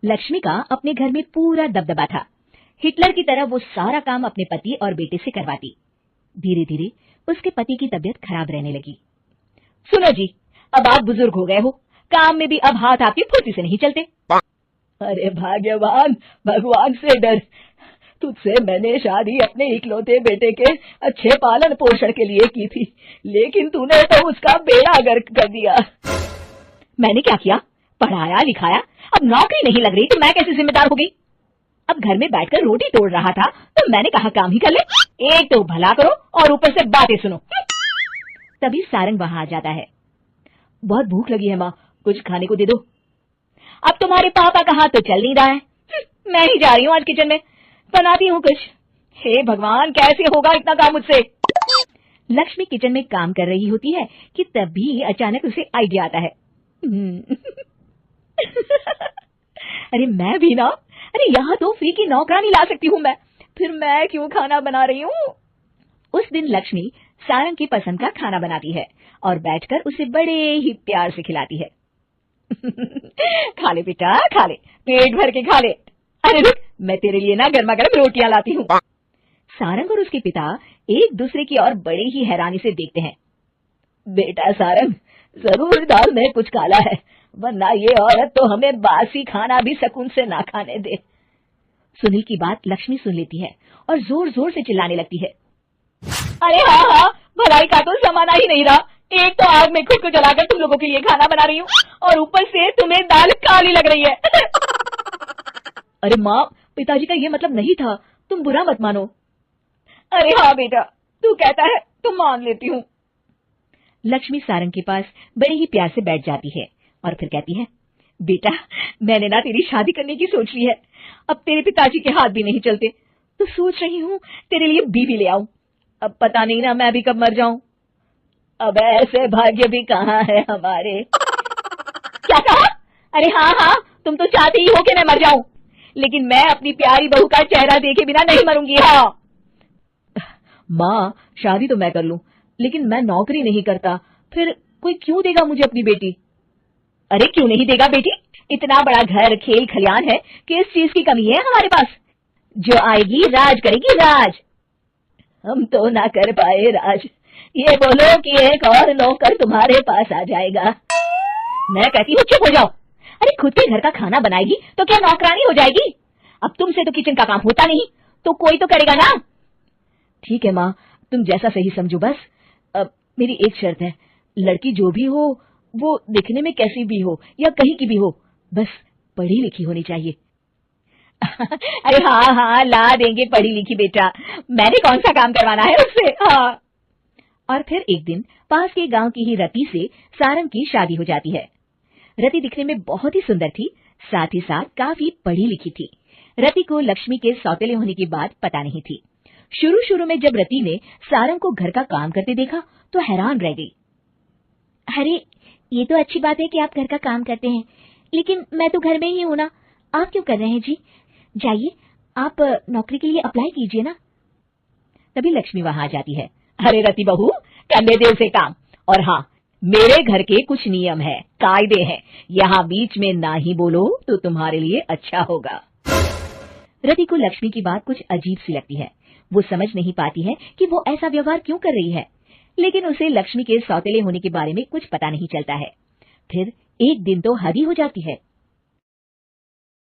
लक्ष्मी का अपने घर में पूरा दबदबा था। हिटलर की तरह वो सारा काम अपने पति और बेटे से करवाती। धीरे धीरे उसके पति की तबीयत खराब रहने लगी। सुनो जी, अब आप बुजुर्ग हो गए हो, काम में भी अब हाथ आपके फुर्ती से नहीं चलते। अरे भाग्यवान, भगवान से डर, तुझसे मैंने शादी अपने इकलौते बेटे के अच्छे पालन पोषण के लिए की थी, लेकिन तूने तो उसका बेड़ा गर्क कर दिया। मैंने क्या किया? पढ़ाया लिखाया, अब नौकरी नहीं लग रही तो मैं कैसे जिम्मेदार हो गई? अब घर में बैठकर रोटी तोड़ रहा था तो मैंने कहा काम ही कर ले, एक तो भला करो और ऊपर से बातें सुनो। तभी सारंग वहां आ जाता है। बहुत भूख लगी है माँ, कुछ खाने को दे दो। अब तुम्हारे पापा का हाथ तो चल नहीं रहा है, मैं ही जा रही हूँ आज किचन में, बनाती हूँ कुछ। हे भगवान, कैसे होगा इतना काम मुझसे? लक्ष्मी किचन में काम कर रही होती है कि तभी अचानक उसे आइडिया आता है। अरे मैं भी ना, अरे यहाँ तो फ्री की नौकरानी ला सकती हूँ मैं, फिर मैं क्यों खाना बना रही हूँ? उस दिन लक्ष्मी सारंग की पसंद का खाना बनाती है और बैठकर उसे बड़े ही प्यार से खिलाती है। खा ले बेटा, खा ले, पेट भर के खा ले। अरे रुक, मैं तेरे लिए ना गर्मा गर्म रोटियां लाती हूँ। सारंग और उसके पिता एक दूसरे की ओर बड़े ही हैरानी से देखते हैं। बेटा सारंग, जरूर दाल में कुछ काला है, वरना ये औरत तो हमें बासी खाना भी सुकून से ना खाने दे। सुनील की बात लक्ष्मी सुन लेती है और जोर जोर से चिल्लाने लगती है। अरे हाँ हाँ, भलाई का तो जमाना ही नहीं रहा, एक तो आग में खुद को जलाकर तुम लोगों के लिए खाना बना रही हूँ और ऊपर से तुम्हें दाल काली लग रही है। अरे माँ, पिताजी का ये मतलब नहीं था, तुम बुरा मत मानो। अरे हाँ बेटा, तू कहता है तो मान लेती हूँ। लक्ष्मी सारंग के पास बड़े ही प्यार से बैठ जाती है और फिर कहती है, बेटा मैंने ना तेरी शादी करने की सोच ली है, अब तेरे पिताजी के हाथ भी नहीं चलते, तो सोच रही हूँ तेरे लिए बीवी ले आऊं। अब पता नहीं ना मैं भी कब मर जाऊं। अब ऐसे भाग्य भी कहाँ है हमारे। क्या कहा? अरे हाँ हाँ, तुम तो चाहती ही हो कि मैं मर जाऊं, लेकिन मैं अपनी प्यारी बहू का चेहरा देखे बिना नहीं मरूंगी। हाँ माँ, शादी तो मैं कर लूं, लेकिन मैं नौकरी नहीं करता, फिर कोई क्यों देगा मुझे अपनी बेटी? अरे क्यों नहीं देगा बेटी, इतना बड़ा घर खेल खलियान है, किस चीज की कमी है हमारे पास? जो आएगी राज करेगी राज। हम तो ना कर पाए राज, ये बोलो कि एक और नौकर तुम्हारे पास आ जाएगा। मैं कहती हूँ चुप हो जाओ। अरे खुद के घर का खाना बनाएगी तो क्या नौकरानी हो जाएगी? अब तुमसे तो किचन का काम होता नहीं, तो कोई तो करेगा ना। ठीक है माँ, तुम जैसा सही समझो बस। अब मेरी एक शर्त है, लड़की जो भी हो वो दिखने में कैसी भी हो या कहीं की भी हो, बस पढ़ी लिखी होनी चाहिए। अरे हाँ हाँ, ला देंगे पढ़ी लिखी बेटा, मैंने कौन सा काम करवाना है उससे। हाँ। और फिर एक दिन पास के गांव की ही रति से सारंग की शादी हो जाती है। रति दिखने में बहुत ही सुंदर थी, साथ ही साथ काफी पढ़ी लिखी थी। रति को लक्ष्मी के सौतेले होने की बात पता नहीं थी। शुरू शुरू में जब रति ने सारंग को घर का काम करते देखा तो हैरान रह गई। अरे ये तो अच्छी बात है कि आप घर का काम करते हैं, लेकिन मैं तो घर में ही हूं ना, आप क्यों कर रहे हैं जी? जाइए आप नौकरी के लिए अप्लाई कीजिए ना। तभी लक्ष्मी वहां आ जाती है। अरे रति बहू, करने दे उसे काम, और हाँ, मेरे घर के कुछ नियम है, कायदे हैं, यहाँ बीच में ना ही बोलो तो तुम्हारे लिए अच्छा होगा। रति को लक्ष्मी की बात कुछ अजीब सी लगती है, वो समझ नहीं पाती है कि वो ऐसा व्यवहार क्यों कर रही है, लेकिन उसे लक्ष्मी के सौतेले होने के बारे में कुछ पता नहीं चलता है। फिर एक दिन तो हद ही हो जाती है।